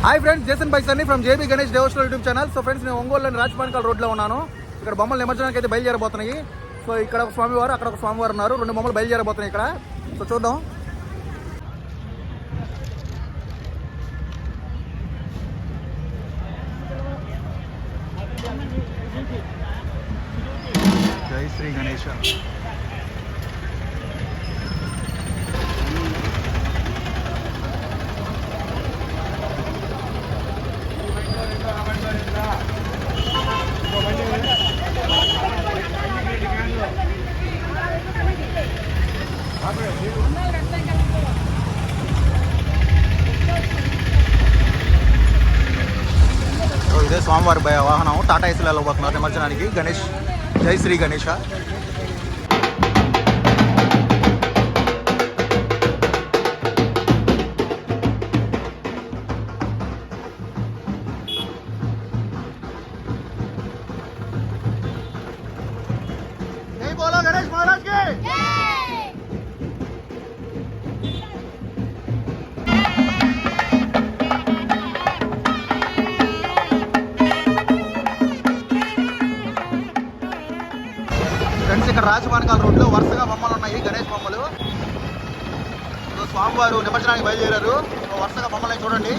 Hi friends, Jason బైసర్ని from JB Ganesh devotional YouTube channel. So friends, నేను ఒంగోలులోని రాజపానకాల రోడ్లో ఉన్నాను. ఇక్కడ బొమ్మలు నిమజ్జనానికి అయితే బయలుదేరబోతున్నాయి. సో ఇక్కడ ఒక స్వామివారు, అక్కడ ఒక స్వామివారు ఉన్నారు. 2 బొమ్మలు బయలుదేరబోతున్నాయి ఇక్కడ. సో చూద్దాం. జై శ్రీ గణేష. ఇదే స్వామివారి వాహనం టాటా ఏసీలో వెళ్ళబోతున్నారు నిమజ్జనానికి. గణేష్, జై శ్రీ గణేష. జై బోలో గణేష్ మహారాజ్ కి. ఫ్రెండ్స్, ఇక్కడ రాజపానకాల రోడ్లో వరుసగా బొమ్మలు ఉన్నాయి, గణేష్ బొమ్మలు. స్వామివారు నిమజ్జనానికి బయలుదేరారు. వరుసగా బొమ్మలు చూడండి.